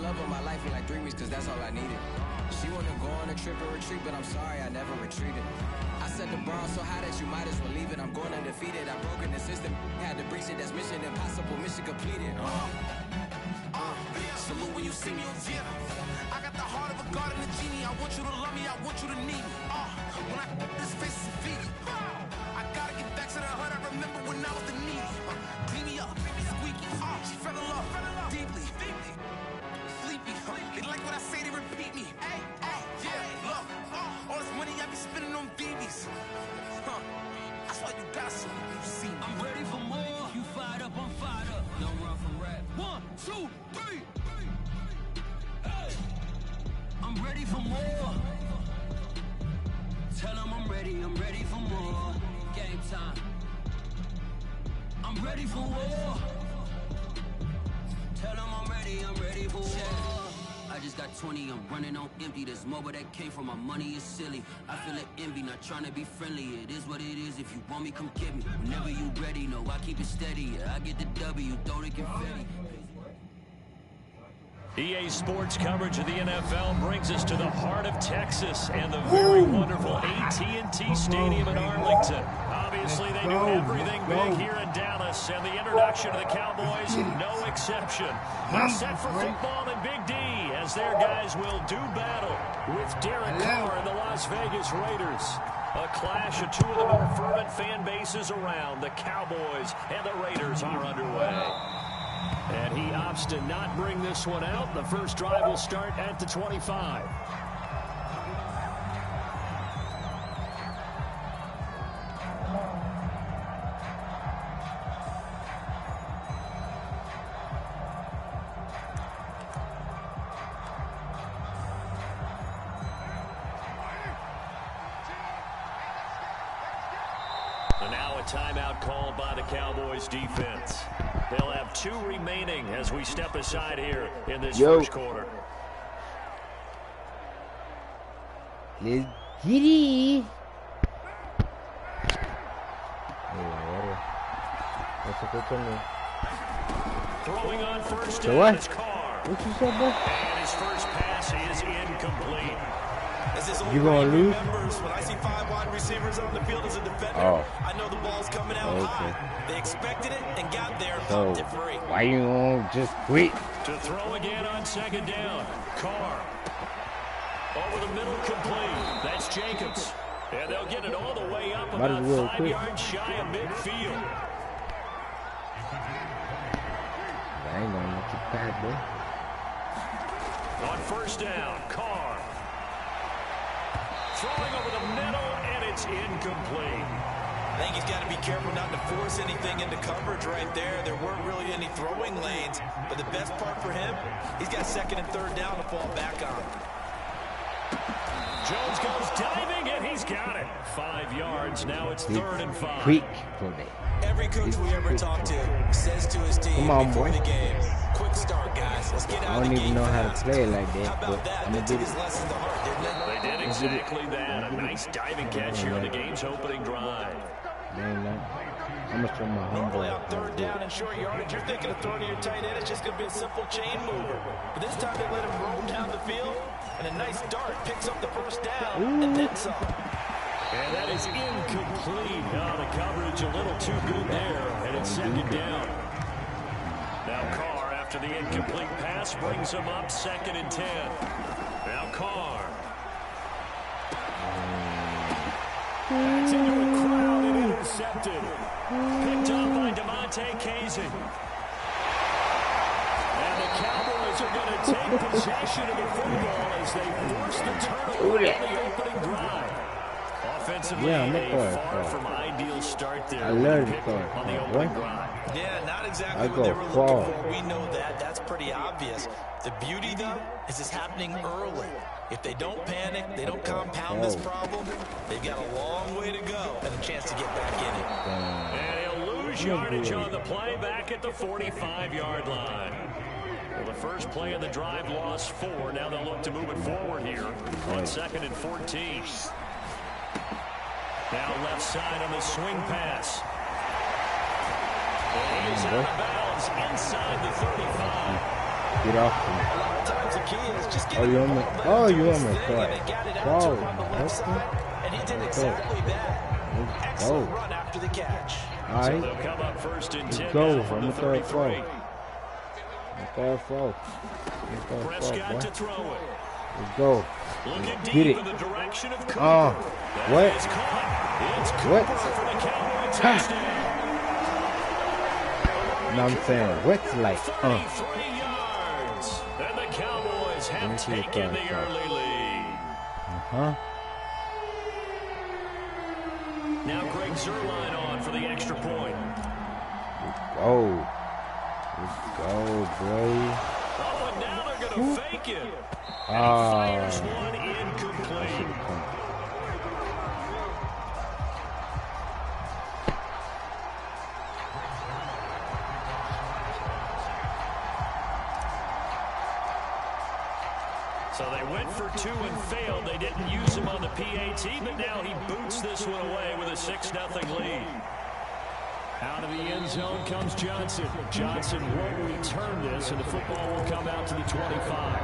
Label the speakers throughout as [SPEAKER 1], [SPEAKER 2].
[SPEAKER 1] love of my life in like 3 weeks, cause that's all I needed. She wanna go on a trip or retreat, but I'm sorry, I never retreated. I set the bar so high that you might as well leave it. I'm going undefeated, I've broken the system. Had to breach it, that's mission impossible, mission completed. Salute when you see me. I got the heart of a god and a genie. I want you to love me, I want you to need me. When I this face is feet. I gotta get back to the hood. I remember when I was the needy. Clean me up, squeaky. She fell in love deeply. Sleepy. They like what I say, they repeat me. Yeah, look. All this money I be spending on BBs. That's why you gotta salute when you see me.
[SPEAKER 2] I'm ready for more. You fired up, I'm fired up. Don't run from rap. 1, 2, 3. Hey. I'm ready for more. Tell them I'm ready for more. Game time. I'm ready for war. Tell them I'm ready for war. I just got 20, I'm running on empty. This mobile that came from my money is silly. I feel it envy, not trying to be friendly. It is what it is, if you want me, come get me. Whenever you ready, no, I keep it steady. Yeah, I get the W, throw the confetti.
[SPEAKER 3] EA Sports coverage of the NFL brings us to the heart of Texas and the very wonderful AT&T Stadium in Arlington. Obviously, they do everything big here in Dallas, and the introduction of the Cowboys, no exception. They're set for football in Big D, as their guys will do battle with Derek Carr and the Las Vegas Raiders. A clash of two of the more fervent fan bases around. The Cowboys and the Raiders are underway. And he opts to not bring this one out. The first drive will start at the 25. And now a timeout called by the Cowboys defense. They'll have 2 remaining as we step aside here in this first quarter.
[SPEAKER 4] Let's get it.
[SPEAKER 3] Throwing on first down is Carr.
[SPEAKER 4] What you said, bro?
[SPEAKER 3] And his first pass is incomplete.
[SPEAKER 4] You gonna lose?
[SPEAKER 5] When I see 5 wide receivers on the field as a defender, I know the ball's coming out high. They expected it and got there and popped it free.
[SPEAKER 4] Why you won't just quit?
[SPEAKER 3] To throw again on second down. Carr. Over the middle, complete. That's Jacobs. And they'll get it all the way up about 5 yards shy of midfield.
[SPEAKER 4] I ain't gonna let you pass, bro.
[SPEAKER 3] On first down, Carr. Throwing over the middle, and it's incomplete.
[SPEAKER 5] I think he's got to be careful not to force anything into coverage right there. There weren't really any throwing lanes, but the best part for him, he's got second and third down to fall back on.
[SPEAKER 3] Jones goes diving, and he's got it. 5 yards, now it's 3rd and 5.
[SPEAKER 4] Quick for me.
[SPEAKER 5] Every coach we ever talk to says to his team before the game, quick start, guys. Let's get out of the game.
[SPEAKER 4] I don't even know how to play it like that,
[SPEAKER 5] how about that?
[SPEAKER 4] I'm gonna
[SPEAKER 5] That took
[SPEAKER 4] get
[SPEAKER 5] his
[SPEAKER 4] it.
[SPEAKER 5] lessons to heart, didn't it?
[SPEAKER 3] They did exactly that. A nice diving catch here on the game's opening drive.
[SPEAKER 4] I'm gonna show my
[SPEAKER 5] Normally on third down and short yardage, you're thinking of throwing to your tight end. It's just going to be a simple chain mover. But this time they let him roam down the field, and a nice dart picks up the first down and then some.
[SPEAKER 3] And that is incomplete. Oh, the coverage a little too good there, and it's second down. Now Carr, after the incomplete pass, brings him up 2nd and 10. Now Carr. That's into a crowd and intercepted. Picked up by DeMonte Casey. And the Cowboys are going to take possession of the football as they force the turnover on the opening drive. Offensively, a far from ideal start there.
[SPEAKER 4] I learned
[SPEAKER 3] on the opening drive.
[SPEAKER 5] Yeah, not exactly what they were looking for. We know that. That's pretty obvious. The beauty, though, is it's happening early. If they don't panic, they don't compound this problem, they've got a long way to go and a chance to get back in it.
[SPEAKER 3] And he'll lose yardage on the play back at the 45-yard line. Well, the first play of the drive lost 4. Now they'll look to move it forward here on 2nd and 14. Now left side on the swing pass. And he is out of bounds inside the 35.
[SPEAKER 4] Get off me. Oh, you on me? Oh, you on me? Ball.
[SPEAKER 5] And he did exactly that. Excellent run after the catch.
[SPEAKER 3] All right. So they'll come up first and 10
[SPEAKER 4] go.
[SPEAKER 3] from the 33. Prescott to throw it.
[SPEAKER 4] Let's go.
[SPEAKER 3] Looking deep
[SPEAKER 4] Get it.
[SPEAKER 3] in the direction of Cooper.
[SPEAKER 4] Oh, what?
[SPEAKER 3] It's Cooper
[SPEAKER 4] What?
[SPEAKER 3] for the Cowboy touchdown.
[SPEAKER 4] No, I'm saying, what's like,
[SPEAKER 3] 33 yards. And the Cowboys have taken the early lead. Now Greg Zuerlein on for the extra point.
[SPEAKER 4] Let's go, boy.
[SPEAKER 3] Oh, and now they're going to fake it. And he fires one incomplete. So they went for 2 and failed. They didn't use him on the PAT, but now he boots this one away with a 6-0 lead. Out of the end zone comes Johnson. Johnson won't return this, and the football will come out to the 25.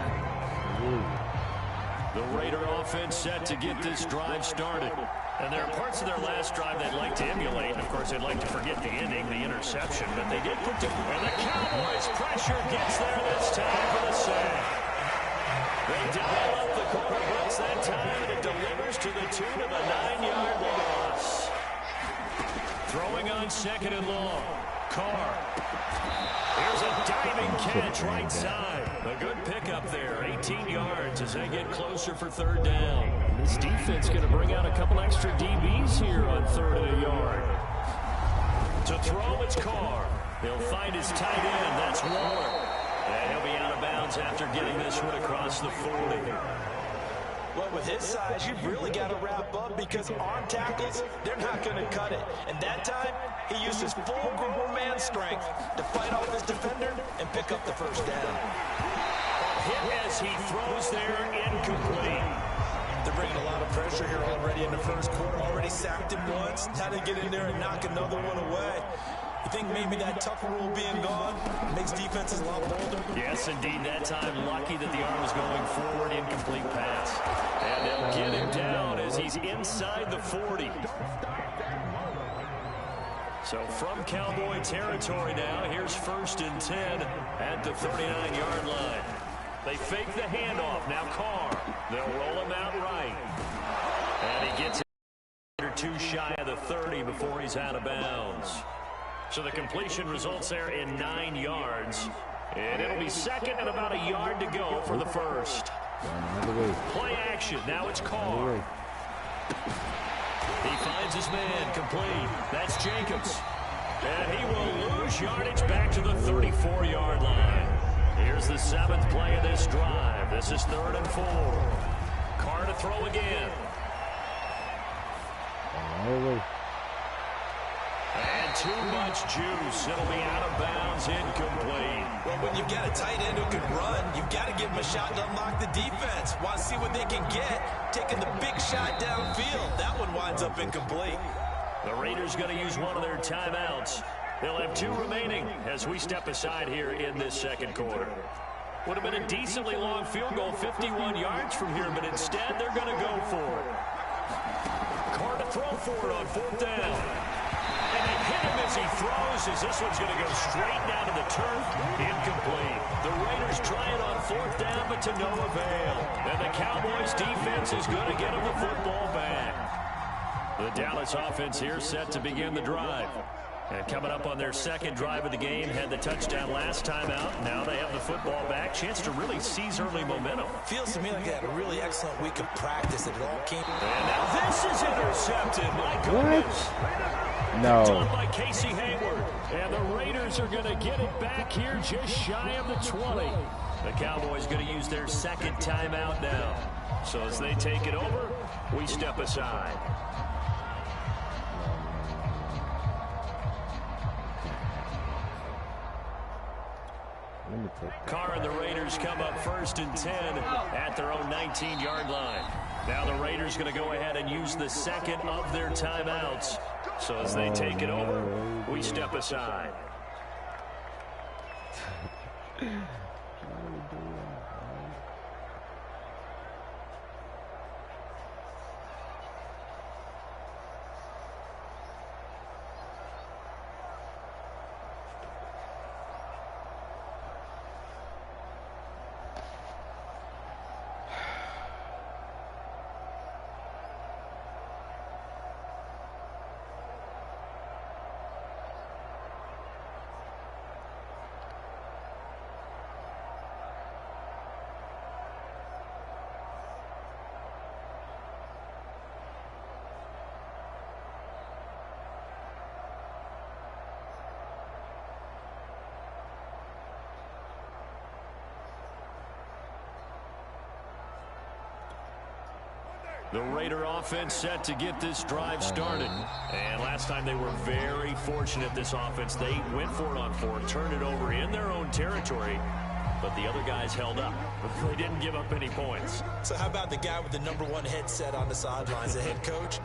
[SPEAKER 3] The Raider offense set to get this drive started. And there are parts of their last drive they'd like to emulate. And of course, they'd like to forget the ending, the interception. But they did put and the Cowboys' pressure gets there this time for the sack. They dial up the corner blitz that time, and it delivers to the tune of a 9-yard loss. Throwing on 2nd and long. Carr. Here's a diving catch right side. A good pickup there. 18 yards as they get closer for 3rd down. This defense going to bring out a couple extra DBs here on 3rd and a yard. To throw, it's Carr. He'll find his tight end. That's Warren. And he'll be out of bounds after getting this one across the 40.
[SPEAKER 5] Well, with his size, you've really got to wrap up because arm tackles, they're not going to cut it. And that time, he used his full grown man strength to fight off his defender and pick up the 1st down.
[SPEAKER 3] Hit as he throws there, incomplete.
[SPEAKER 5] They're bringing a lot of pressure here already in the 1st quarter. Already sacked him once. Now they get in there and knock another one away. You think maybe that tough rule being gone makes defenses a lot bolder?
[SPEAKER 3] Yes, indeed. That time, lucky that the arm was going forward, incomplete pass. And they'll get him down as he's inside the 40. So from Cowboy territory now, here's 1st and 10 at the 39-yard line. They fake the handoff. Now Carr. They'll roll him out right. And he gets it 2 shy of the 30 before he's out of bounds. So the completion results there in 9 yards. And it'll be 2nd and about a yard to go for the 1st. Play action. Now it's Carr. He finds his man complete. That's Jacobs. And he will lose yardage back to the 34-yard line. Here's the 7th play of this drive. This is 3rd and 4. Carr to throw again. And too much juice. It'll be out of bounds, incomplete.
[SPEAKER 5] Well, when you've got a tight end who can run, you've got to give him a shot to unlock the defense. Want to see what they can get. Taking the big shot downfield. That one winds up incomplete.
[SPEAKER 3] The Raiders going to use one of their timeouts. They'll have 2 remaining as we step aside here in this 2nd quarter. Would have been a decently long field goal, 51 yards from here, but instead they're going to go for it. Carr to throw for it on 4th down. And they hit him as he throws, as this one's going to go straight down to the turf. Incomplete. The Raiders try it on 4th down, but to no avail. And the Cowboys defense is going to get them the football back. The Dallas offense here set to begin the drive. And coming up on their 2nd drive of the game, had the touchdown last time out. Now they have the football back. Chance to really seize early momentum.
[SPEAKER 5] Feels to me like they had a really excellent week of practice. It all came.
[SPEAKER 3] And now this is intercepted. My goodness.
[SPEAKER 4] No.
[SPEAKER 3] Done by Casey Hayward. And the Raiders are going to get it back here just shy of the 20. The Cowboys going to use their 2nd timeout now. So as they take it over, we step aside. Carr and the Raiders come up 1st and 10 at their own 19-yard line. Now the Raiders going to go ahead and use the 2nd of their timeouts. So as they take it over, we step aside. The Raider offense set to get this drive started. And last time they were very fortunate, this offense. They went for it on 4, turned it over in their own territory, but the other guys held up. They didn't give up any points.
[SPEAKER 5] So how about the guy with the #1 headset on the sidelines, the head coach?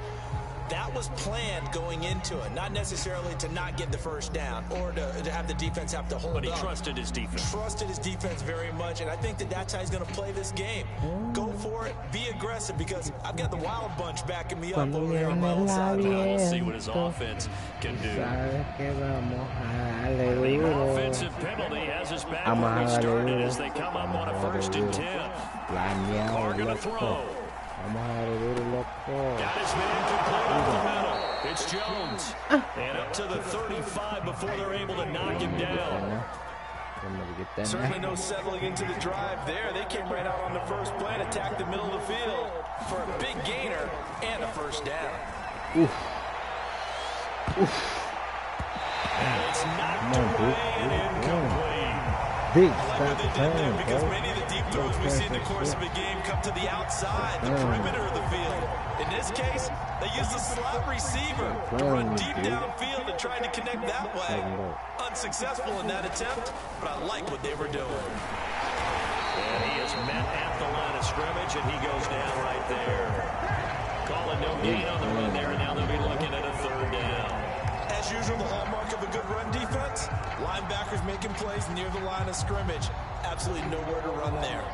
[SPEAKER 5] That was planned going into it, not necessarily to not get the first down or to have the defense have to hold up.
[SPEAKER 3] But he trusted his defense.
[SPEAKER 5] Trusted his defense very much, and I think that's how he's going to play this game. Go for it, be aggressive, because I've got the Wild Bunch backing me up over here on my own side.
[SPEAKER 3] We'll see what his offense can do. The offensive penalty has us back where we started as they come up on a 1st and 10. Carr going to throw. Got his man complete up the middle. It's Jones. And up to the 35 before they're able to knock him down.
[SPEAKER 5] Certainly no settling into the drive there. They came right out on the first play and attacked the middle of the field for a big gainer and a first down.
[SPEAKER 3] And it's knocked away and incomplete.
[SPEAKER 4] Big
[SPEAKER 5] I like what they did there, because many of the deep throws we see in the course of a game come to the outside, the perimeter of the field. In this case, they used a slot receiver to run deep downfield and tried to connect that way. Unsuccessful in that attempt, but I like what they were doing.
[SPEAKER 3] And he is met at the line of scrimmage, and he goes down right there. Calling no gain on the run there, and now they'll be looking at a 3rd down.
[SPEAKER 5] As usual, the hallmark of a good run defense, linebackers making plays near the line of scrimmage. Absolutely nowhere to run there.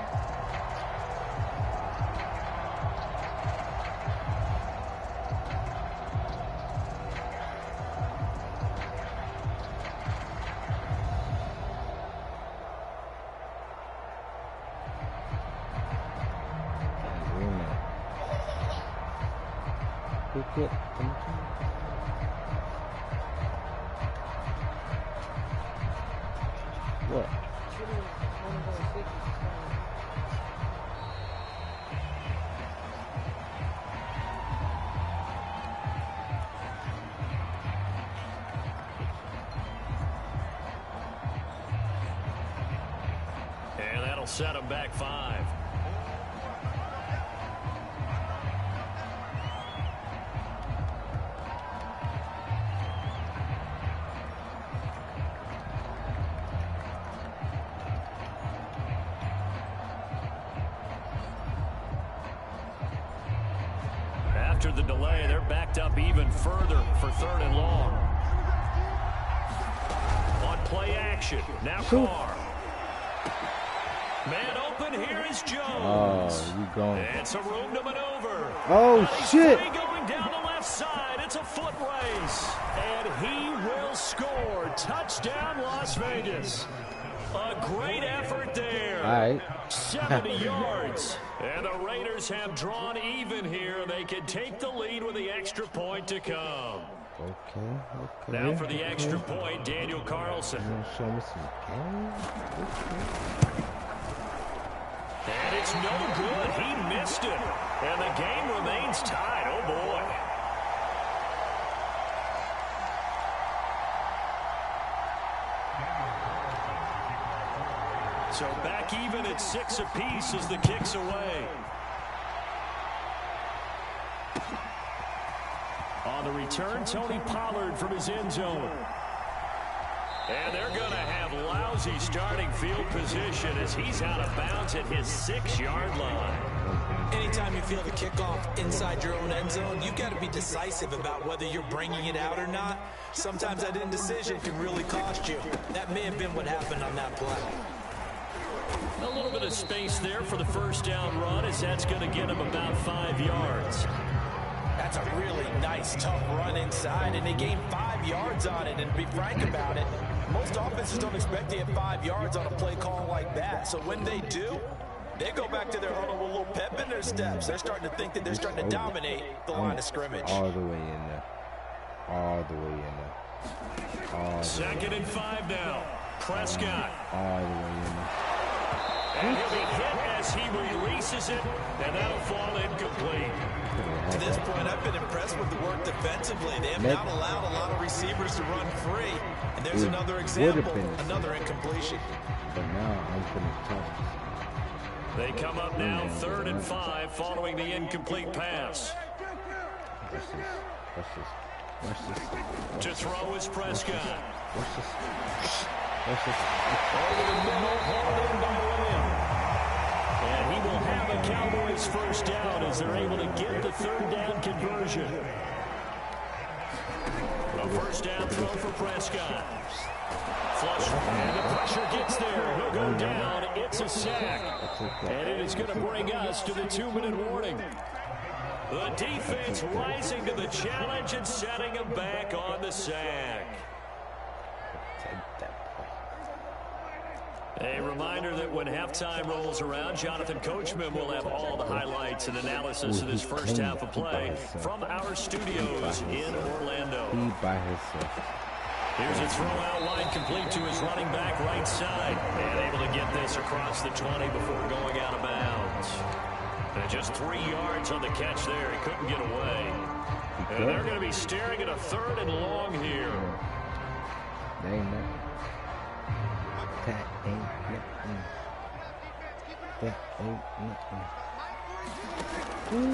[SPEAKER 4] What?
[SPEAKER 3] And that'll set them back 5. After the delay, they're backed up even further for 3rd and long. On play action, now Carr. Man open, here is Jones.
[SPEAKER 4] Oh, you going?
[SPEAKER 3] And some room to maneuver.
[SPEAKER 4] Oh, shit.
[SPEAKER 3] Going down the left side. It's a foot race. And he will score. Touchdown, Las Vegas. A great effort there.
[SPEAKER 4] All right.
[SPEAKER 3] 70 yards. And the Raiders have drawn even here. They can take the lead with the extra point to come.
[SPEAKER 4] Okay.
[SPEAKER 3] Now for the extra point, Daniel Carlson.
[SPEAKER 4] Show me some game.
[SPEAKER 3] And it's no good. He missed it. And the game remains tied. Oh, boy. So back even at 6 apiece as the kick's away. On the return, Tony Pollard from his end zone. And they're going to have lousy starting field position as he's out of bounds at his 6-yard line.
[SPEAKER 5] Anytime you feel the kickoff inside your own end zone, you've got to be decisive about whether you're bringing it out or not. Sometimes that indecision can really cost you. That may have been what happened on that play.
[SPEAKER 3] A little bit of space there for the first down run as that's going to get him about 5 yards.
[SPEAKER 5] That's a really nice, tough run inside, and they gained 5 yards on it. And to be frank about it, most offenses don't expect to get 5 yards on a play call like that. So when they do, they go back to their huddle with a little pep in their steps. They're starting to think that they're starting to dominate the line of scrimmage.
[SPEAKER 4] All the way in there. All the way in there.
[SPEAKER 3] 2nd and 5 now. Prescott.
[SPEAKER 4] All the way in there.
[SPEAKER 3] And he'll be hit as he releases it, and that'll fall incomplete.
[SPEAKER 5] To this point, I've been impressed with the work defensively. They have not allowed a lot of receivers to run free. And there's another example, another incompletion.
[SPEAKER 4] But now I'm going to touch.
[SPEAKER 3] They come up now 3rd and 5 following the incomplete pass. To throw is Prescott. Over the middle, hauled in by Williams. And he will have a Cowboys first down as they're able to get the 3rd down conversion. A first down throw for Prescott. Flush, and the pressure gets there. He'll go down. It's a sack. And it is going to bring us to the 2-minute warning. The defense rising to the challenge and setting him back on the sack. A reminder that when halftime rolls around, Jonathan Coachman will have all the highlights and analysis of this first half of play from our studios in Orlando. Here's a throw out wide, complete to his running back right side. And able to get this across the 20 before going out of bounds. And just 3 yards on the catch there. He couldn't get away. And they're going to be staring at a 3rd and long here.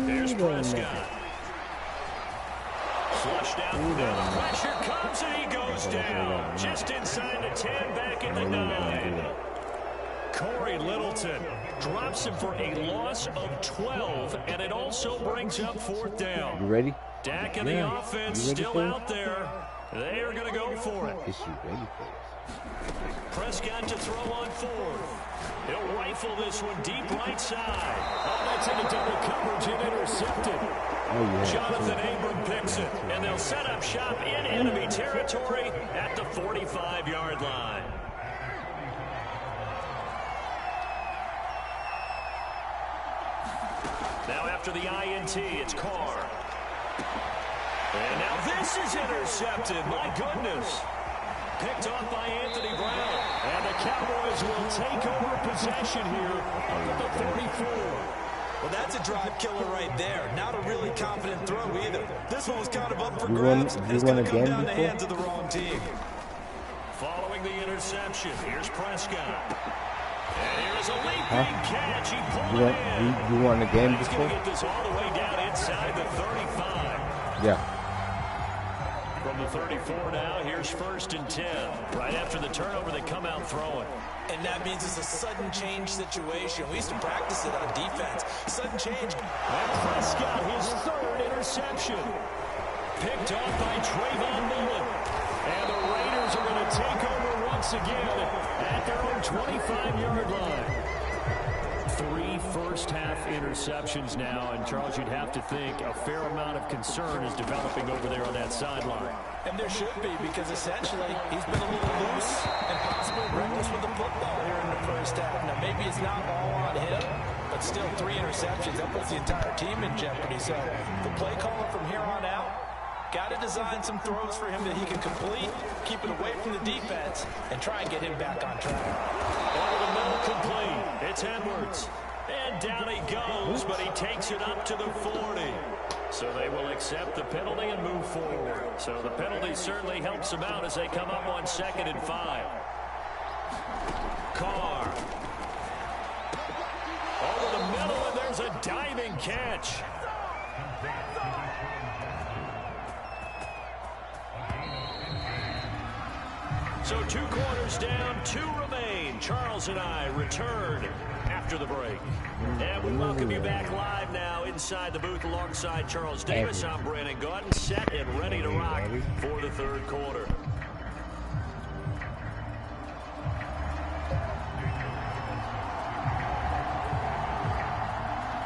[SPEAKER 3] Here's Prescott. Flushed out. Now the pressure comes and he goes down. Just inside the 10, back at the 9. Corey Littleton drops him for a loss of 12, and it also brings up 4th down.
[SPEAKER 4] You ready?
[SPEAKER 3] Dak and the offense still out there. They are going to go for it.
[SPEAKER 4] Is you ready for this?
[SPEAKER 3] Prescott to throw on 4th. He'll rifle this one deep right side. Oh, that's into double coverage and intercepted.
[SPEAKER 4] Oh, yeah.
[SPEAKER 3] Jonathan Abram picks it, and they'll set up shop in enemy territory at the 45-yard line. Now after the INT, it's Carr. And now this is intercepted. My goodness. Picked off by Anthony Brown. And the Cowboys will take over possession here up at the 34.
[SPEAKER 5] Well, that's a drive killer right there. Not a really confident throw either. This one was kind of up for
[SPEAKER 4] You
[SPEAKER 5] grabs.
[SPEAKER 4] won
[SPEAKER 5] It's going to come
[SPEAKER 4] again
[SPEAKER 5] down the
[SPEAKER 4] before?
[SPEAKER 5] hands of the wrong team.
[SPEAKER 3] Following the interception, here's Prescott. And here's a leaping catch. He pulled it in.
[SPEAKER 4] You won a game
[SPEAKER 3] He's
[SPEAKER 4] before?
[SPEAKER 3] going to get this all the way down inside the 35.
[SPEAKER 4] Yeah.
[SPEAKER 3] From the 34 now, here's 1st and 10. Right after the turnover, they come out throwing.
[SPEAKER 5] And that means it's a sudden change situation. We used to practice it on defense. Sudden change.
[SPEAKER 3] And Prescott, his 3rd interception. Picked off by Trayvon Mullen. And the Raiders are going to take over once again at their own 25-yard line. 3 first-half interceptions now, and Charles, you'd have to think a fair amount of concern is developing over there on that sideline.
[SPEAKER 5] And there should be, because essentially he's been a little loose and possibly reckless with the football here in the first half. Now, maybe it's not all on him, but still 3 interceptions. That puts the entire team in jeopardy. So the play caller from here on out got to design some throws for him that he can complete, keep it away from the defense, and try and get him back on track.
[SPEAKER 3] Over the middle, complete. It's Edwards. And down he goes, but he takes it up to the 40. So they will accept the penalty and move forward. So the penalty certainly helps them out as they come up on 2nd and 5. Carr. Over the middle, and there's a diving catch. So 2 quarters down, 2 remain. Charles and I return after the break. And we welcome you back live now inside the booth alongside Charles Davis. I'm Brandon Gordon, set and ready to rock for the 3rd quarter.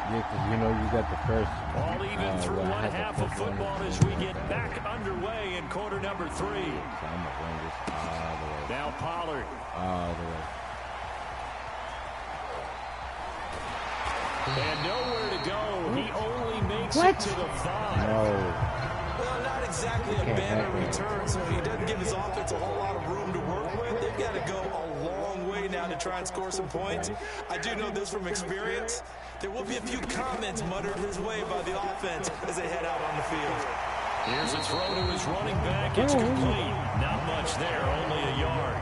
[SPEAKER 4] Yeah, because you know you got the first.
[SPEAKER 3] All even through one half of football as we get back underway in quarter number 3.
[SPEAKER 4] So I'm going to bring this all the way.
[SPEAKER 3] Now Pollard.
[SPEAKER 4] All the way.
[SPEAKER 3] And nowhere to go. He only makes it to the 5.
[SPEAKER 4] No.
[SPEAKER 5] Well, not exactly a banner return, so he doesn't give his offense a whole lot of room to work with. They've got to go a long way now to try and score some points. I do know this from experience. There will be a few comments muttered his way by the offense as they head out on the field.
[SPEAKER 3] Here's a throw to his running back. It's complete. Not much there, only a yard.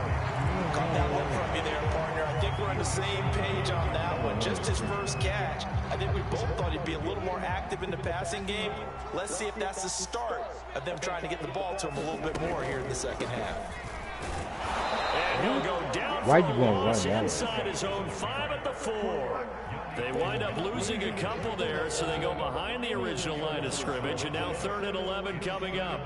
[SPEAKER 5] Caught that one from you there, partner. I think we're on the same page on that one. Just his first catch. I think we both thought he'd be a little more active in the passing game. Let's see if that's the start of them trying to get the ball to him a little bit more here in the second half.
[SPEAKER 3] And he'll go down for a loss inside his own 5 at the 4. They wind up losing a couple there, so they go behind the original line of scrimmage, and now 3rd and 11 coming up.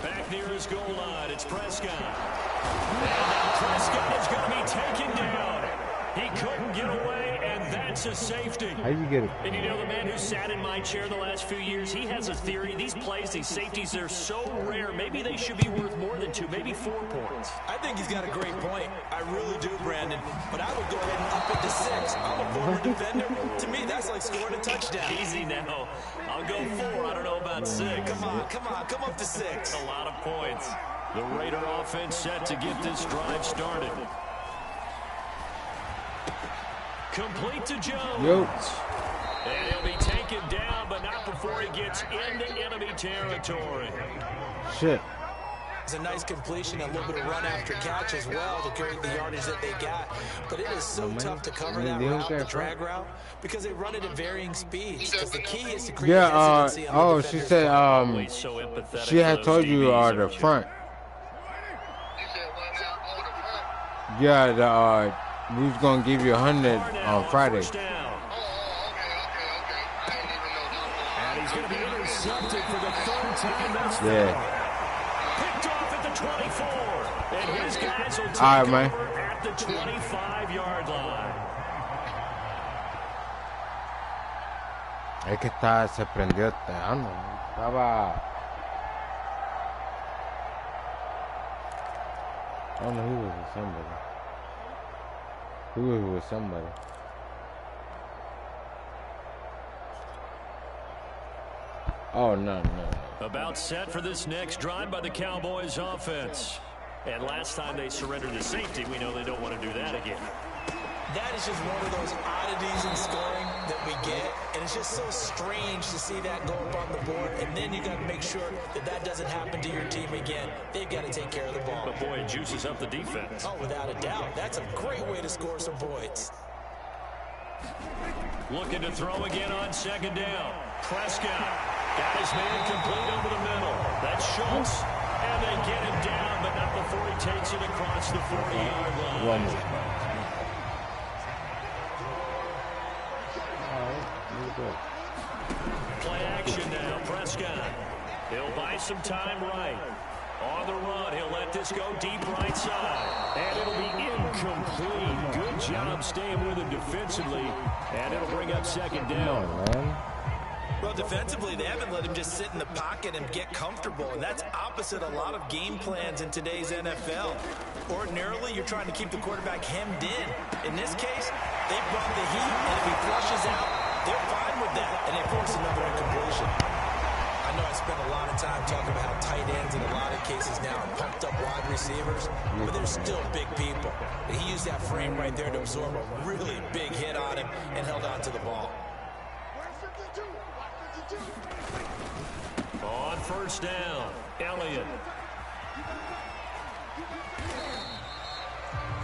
[SPEAKER 3] Back near his goal line, it's Prescott. And now Prescott is going to be taken down. He couldn't get away, and that's a safety.
[SPEAKER 4] How you get it?
[SPEAKER 3] And you know, the man who sat in my chair the last few years, he has a theory. These plays, these safeties, they're so rare. Maybe they should be worth more than 2, maybe 4 points.
[SPEAKER 5] I think he's got a great point. I really do, Brandon. But I would go ahead and up it to 6. I'm a former defender. To me, that's like scoring a touchdown.
[SPEAKER 3] Easy now. I'll go 4. I don't know about 6.
[SPEAKER 5] Come on. Come up to 6.
[SPEAKER 3] A lot of points. The Raider offense set to get this drive started. Complete to Jones.
[SPEAKER 4] Yep.
[SPEAKER 3] And he'll be taken down, but not before he gets into enemy territory.
[SPEAKER 4] Shit.
[SPEAKER 5] It's a nice completion, a little bit of run after catch as well to create the yardage that they got. But it is so tough to cover that route, the drag route, because they run it at varying speeds. Because the key is to create hesitancy on the
[SPEAKER 4] she said, she had told you the front. Yeah, we was gonna give you 100 on Friday.
[SPEAKER 3] And he's gonna be intercepted for the 3rd time. That's picked off at the 24. And his guys will take over at the 25-yard line.
[SPEAKER 4] Es que se prendió estaba. I don't know who was with somebody. Who was with somebody? Oh, no.
[SPEAKER 3] About set for this next drive by the Cowboys offense. And last time they surrendered the safety, we know they don't want to do that again.
[SPEAKER 5] That is just one of those oddities in scoring that we get, and it's just so strange to see that go up on the board, and then you got to make sure that that doesn't happen to your team again. They've got to take care of the ball.
[SPEAKER 3] But boy, it juices up the defense.
[SPEAKER 5] Oh, without a doubt. That's a great way to score some points.
[SPEAKER 3] Looking to throw again on 2nd down. Prescott got his man complete over the middle. That's Schultz, and they get him down, but not before he takes it across the 40-yard line. Play action now, Prescott. He'll buy some time right. On the run, he'll let this go deep right side. And it'll be incomplete. Good job staying with him defensively. And it'll bring up 2nd down.
[SPEAKER 5] Well, defensively, they haven't let him just sit in the pocket and get comfortable, and that's opposite a lot of game plans in today's NFL. Ordinarily, you're trying to keep the quarterback hemmed in. In this case, they brought the heat, and if he flushes out, they're fine with that, and they force another incompletion. I know I spent a lot of time talking about how tight ends in a lot of cases now are pumped up wide receivers, but they're still big people. And he used that frame right there to absorb a really big hit on him and held on to the ball.
[SPEAKER 3] On 1st down, Elliott.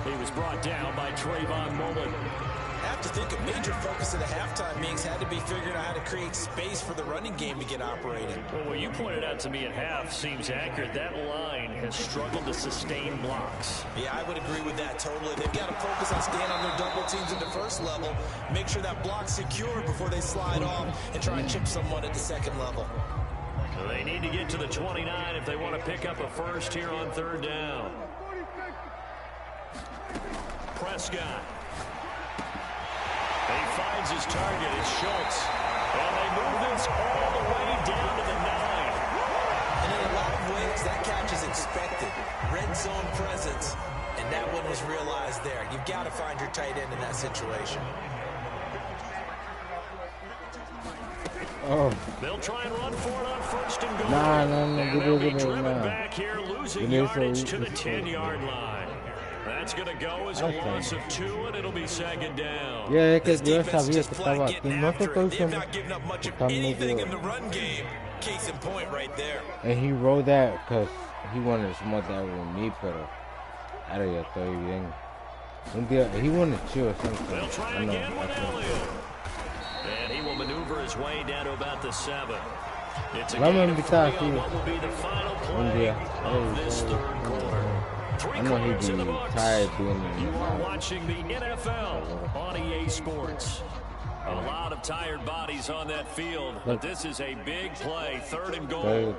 [SPEAKER 3] He was brought down by Trayvon Mullen.
[SPEAKER 5] I have to think a major focus of the halftime meetings had to be figuring out how to create space for the running game to get operating.
[SPEAKER 3] Well, what you pointed out to me at half seems accurate. That line has struggled to sustain blocks.
[SPEAKER 5] Yeah, I would agree with that totally. They've got to focus on staying on their double teams at the 1st level, make sure that block's secure before they slide off and try and chip someone at the 2nd level.
[SPEAKER 3] So they need to get to the 29 if they want to pick up a first here on 3rd down. Prescott. He finds his target. It's Schultz. And they move this all the way down to the 9.
[SPEAKER 5] And in a lot of ways, that catch is expected. Red zone presence. And that one was realized there. You've got to find your tight end in that situation.
[SPEAKER 3] Oh. They'll try and run for it on 1st and goal.
[SPEAKER 4] No.
[SPEAKER 3] And they'll be driven back here, losing yardage to the 10-yard line. That's going to go as a loss of 2, and it'll be second down.
[SPEAKER 4] Yeah, es que yo sabía que estaba aquí. No te estoy diciendo
[SPEAKER 5] not giving up much of
[SPEAKER 4] que está
[SPEAKER 5] anything
[SPEAKER 4] medio.
[SPEAKER 5] in the run game. Case in point right there.
[SPEAKER 4] And he wrote that because he wanted to smoke that with me, pero ahora ya estoy bien. Un día, he wanted to chill or something.
[SPEAKER 3] They'll try again with Elliott. And he will maneuver his way down to about the 7. It's a gain of 3 on what will be the final play of this third quarter.
[SPEAKER 4] I know he'd be tired doing it.
[SPEAKER 3] You are watching the NFL on EA Sports. A lot of tired bodies on that field, but this is a big play, 3rd and goal.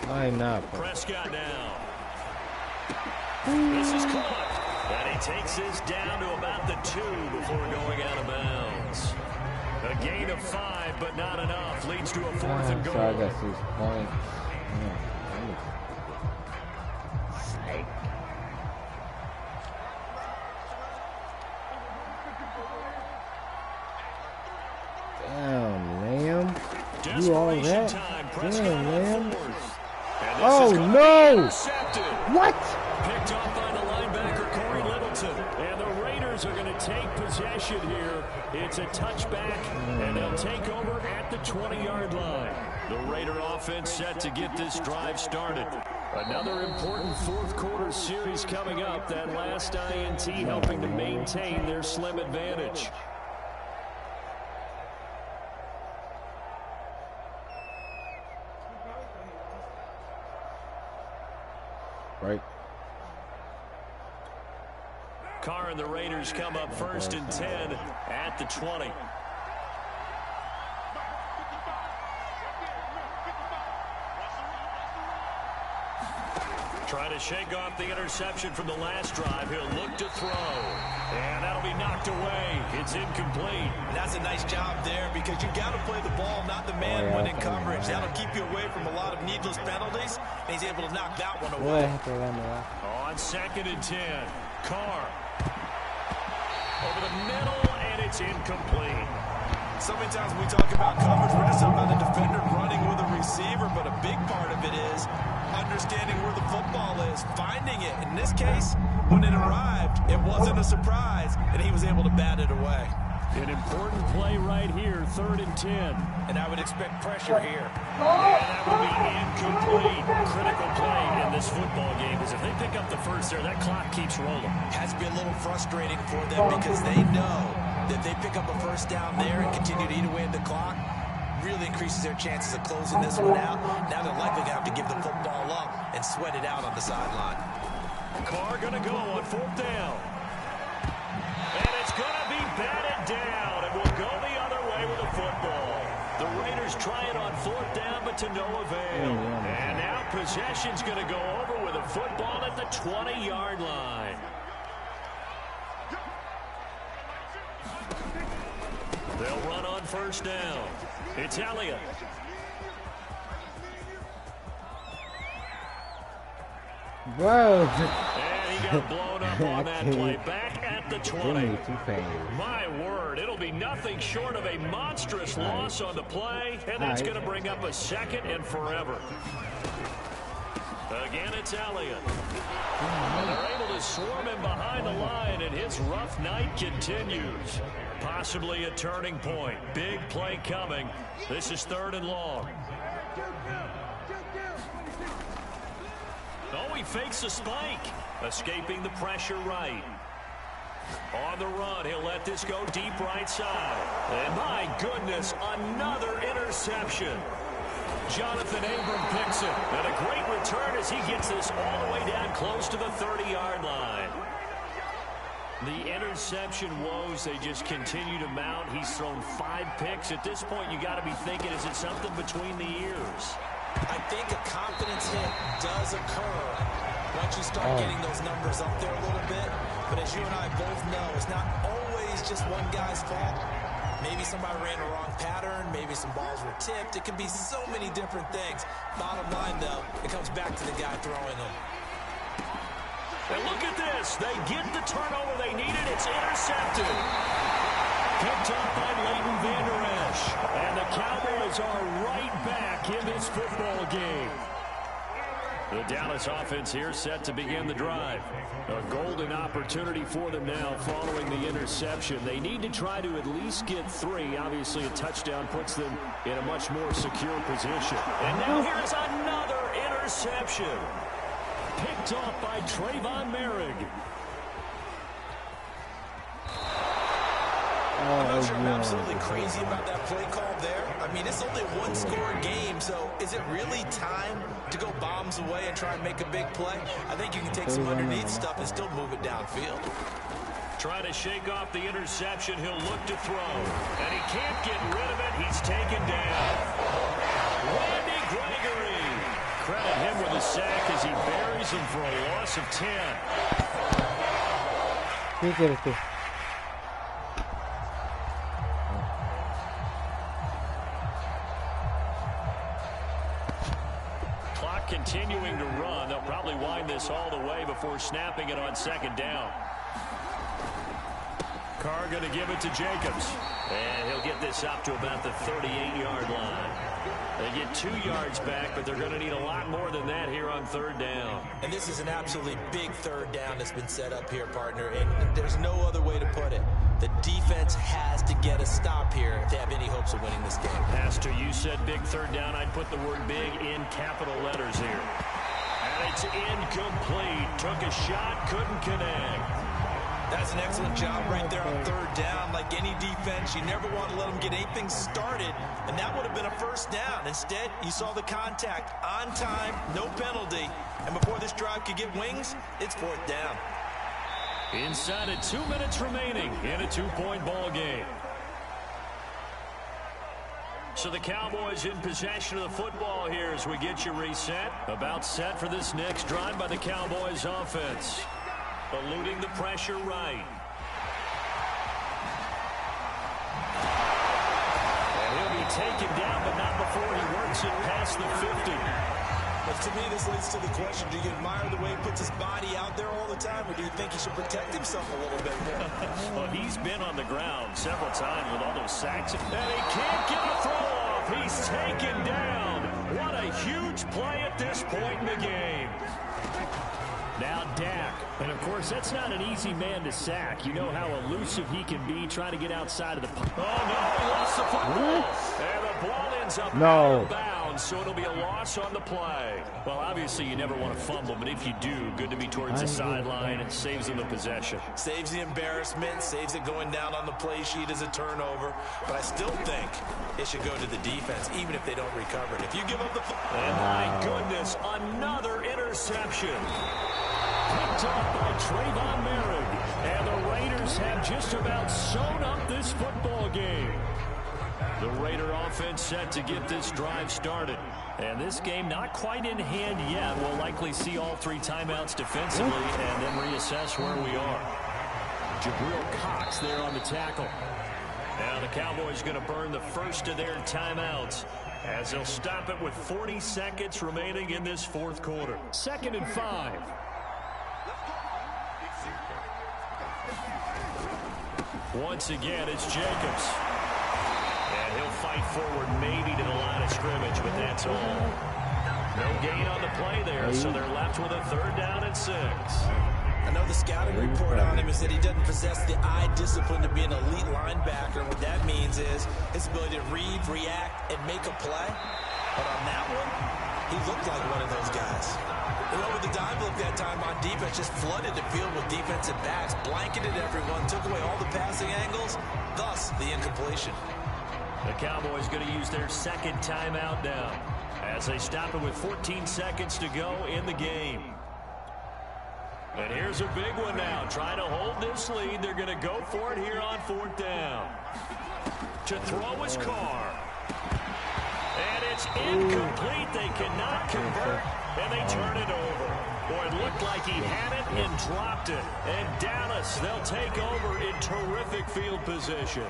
[SPEAKER 4] Why not?
[SPEAKER 3] Prescott down. This is caught. And he takes this down to about the 2 before going out of bounds. A gain of 5, but not enough. Leads to a 4th and goal.
[SPEAKER 4] So I got 6 points. Damn, Lamb. You all that? Damn, Lamb. Oh, no! What?
[SPEAKER 3] Picked off by the linebacker, Corey Littleton. And the Raiders are going to take possession here. It's a touchback, and they'll take over at the 20-yard line. The Raider offense set to get this drive started. Another important fourth quarter series coming up. That last INT helping to maintain their slim advantage.
[SPEAKER 4] Right.
[SPEAKER 3] Carr and the Raiders come up 1st and 10 at the 20. Trying to shake off the interception from the last drive. He'll look to throw. And that'll be knocked away. It's incomplete.
[SPEAKER 5] And that's a nice job there because you got to play the ball, not the man when in coverage. That'll keep you away from a lot of needless penalties. And he's able to knock that one away.
[SPEAKER 3] On 2nd and 10, Carr. Over the middle, and it's incomplete.
[SPEAKER 5] So many times when we talk about coverage, we're just talking about the defender running with a receiver, but a big part of it is understanding where the football is, finding it. In this case, when it arrived, it wasn't a surprise, and he was able to bat it away.
[SPEAKER 3] An important play right here, 3rd and 10.
[SPEAKER 5] And I would expect pressure here.
[SPEAKER 3] And that would be incomplete. Critical play in this football game is if they pick up the first there, that clock keeps rolling.
[SPEAKER 5] Has to be a little frustrating for them because they know that they pick up a first down there and continue to eat away at the clock, really increases their chances of closing this one out. Now they're likely going to have to give the football up and sweat it out on the sideline.
[SPEAKER 3] Carr going to go on 4th down. And it's going to be batted down, and will go the other way with the football. The Raiders try it on 4th down, but to no avail. And now possession's going to go over with a football at the 20-yard line. They'll run on 1st down. It's Elliott.
[SPEAKER 4] Whoa.
[SPEAKER 3] And he got blown up on that play. Back at the 20. My word, it'll be nothing short of a monstrous loss on the play, and that's going to bring up a 2nd and forever. Again, it's Elliott. And they're able to swarm him behind the line, and his rough night continues. Possibly a turning point. Big play coming. This is 3rd and long. Oh, he fakes a spike. Escaping the pressure right. On the run, he'll let this go deep right side. And my goodness, another interception. Jonathan Abram picks it. And a great return as he gets this all the way down close to the 30-yard line. The interception woes, they just continue to mount. He's thrown 5 picks. At this point, you got to be thinking, is it something between the ears?
[SPEAKER 5] I think a confidence hit does occur once you start getting those numbers up there a little bit. But as you and I both know, it's not always just one guy's fault. Maybe somebody ran a wrong pattern. Maybe some balls were tipped. It can be so many different things. Bottom line, though, it comes back to the guy throwing them.
[SPEAKER 3] And look at this. They get the turnover they needed. It's intercepted. Picked up by Leighton Vander Esch. And the Cowboys are right back in this football game. The Dallas offense here set to begin the drive. A golden opportunity for them now following the interception. They need to try to at least get 3. Obviously, a touchdown puts them in a much more secure position. And now here's another interception. Picked off by Trayvon Merrick.
[SPEAKER 5] I'm not sure I'm absolutely crazy about that play call there. I mean, it's only a one-score game, so is it really time to go bombs away and try and make a big play? I think you can take some underneath stuff and still move it downfield.
[SPEAKER 3] Trying to shake off the interception, he'll look to throw. And he can't get rid of it. He's taken down. Randy Gregory. Credit him with a sack as he buries him for a loss of 10. Continuing to run. They'll probably wind this all the way before snapping it on second down. Carr going to give it to Jacobs. And he'll get this up to about the 38-yard line. They get 2 yards back, but they're going to need a lot more than that here on third down.
[SPEAKER 5] And this is an absolutely big third down that's been set up here, partner, and there's no other way to put it. The defense has to get a stop here if they have any hopes of winning this game.
[SPEAKER 3] Pastor, you said big third down. I'd put the word big in capital letters here. And it's incomplete. Took a shot, couldn't connect.
[SPEAKER 5] That's an excellent job right there on third down. Like any defense, you never want to let them get anything started, and that would have been a first down. Instead, you saw the contact on time, no penalty, and before this drive could get wings, it's fourth down.
[SPEAKER 3] Inside of 2 minutes remaining in a 2-point ball game. So the Cowboys in possession of the football here as we get you reset. About set for this next drive by the Cowboys offense. Eluding the pressure right. And he'll be taken down, but not before he works it past the 50.
[SPEAKER 5] But to me, this leads to the question, do you admire the way he puts his body out there all the time, or do you think he should protect himself a little bit more?
[SPEAKER 3] Well, he's been on the ground several times with all those sacks, and he can't get a throw off. He's taken down. What a huge play at this point in the game. Now Dak. And, of course, that's not an easy man to sack. You know how elusive he can be trying to get outside of the pocket. Oh, no, he lost the football. And the ball ends up out of bounds, so it'll be a loss on the play. Well, obviously, you never want to fumble, but if you do, good to be towards the sideline. It saves them the possession.
[SPEAKER 5] Saves the embarrassment, saves it going down on the play sheet as a turnover. But I still think it should go to the defense, even if they don't recover it. If you give up the football.
[SPEAKER 3] And my goodness, another interception. Picked off by Trayvon Merrick. And the Raiders have just about sewn up this football game. The Raider offense set to get this drive started. And this game not quite in hand yet. We'll likely see all 3 timeouts defensively and then reassess where we are. Jabril Cox there on the tackle. Now the Cowboys going to burn the first of their timeouts as they'll stop it with 40 seconds remaining in this fourth quarter. 2nd and 5. Once again, it's Jacobs. And he'll fight forward maybe to the line of scrimmage, but that's all. No gain on the play there, so they're left with a 3rd down and 6.
[SPEAKER 5] I know the scouting report on him is that he doesn't possess the eye discipline to be an elite linebacker. What that means is his ability to read, react, and make a play. But on that one, he looked like one of those guys. You know, with the dive look that time on defense, just flooded the field with defensive backs, blanketed everyone, took away all the passing angles, thus the incompletion.
[SPEAKER 3] The Cowboys going to use their 2nd timeout now as they stop it with 14 seconds to go in the game. And here's a big one now. Trying to hold this lead. They're going to go for it here on 4th down. To throw is Carr. And it's incomplete. They cannot convert, and they turn it over. Boy, it looked like he had it and dropped it. And Dallas, they'll take over in terrific field position.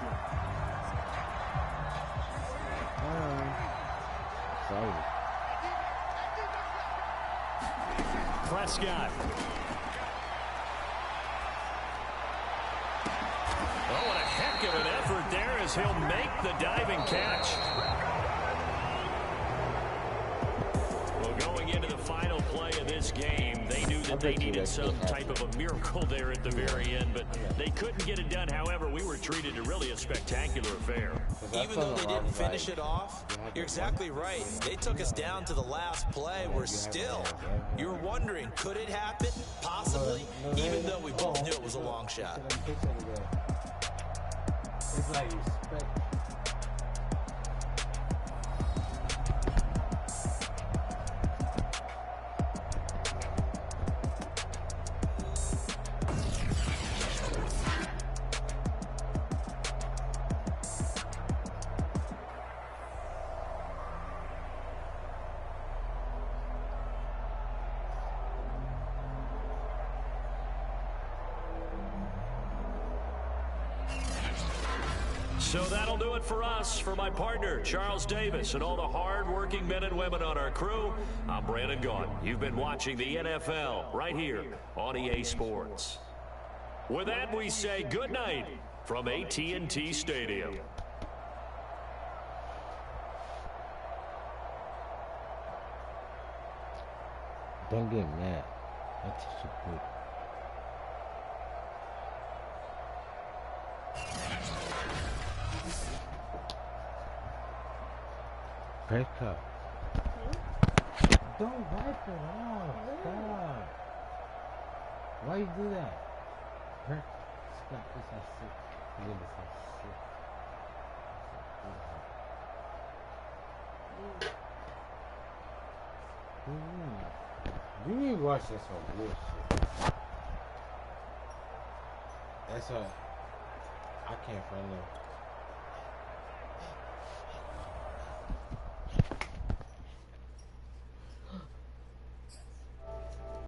[SPEAKER 3] Prescott. Oh, and a heck of an effort there as he'll make the diving catch. Well, going into the final play of this game. They knew that they needed some type of a miracle there at the very end, but they couldn't get it done. However, we were treated to really a spectacular affair.
[SPEAKER 5] Even though they didn't finish it off, you're exactly right. They took us down to the last play. We're still, you're wondering, could it happen? Possibly, even though we both knew it was a long shot.
[SPEAKER 4] It's like respect.
[SPEAKER 3] So that'll do it for us. For my partner, Charles Davis, and all the hard-working men and women on our crew, I'm Brandon Gaudin. You've been watching the NFL right here on EA Sports. With that, we say good night from AT&T Stadium.
[SPEAKER 4] Don't get mad. That's so good. Break up. Don't wipe it off. Stop. Why you do that? Stop. This is sick. This is sick. You need to watch this one bullshit. That's a. I can't find it.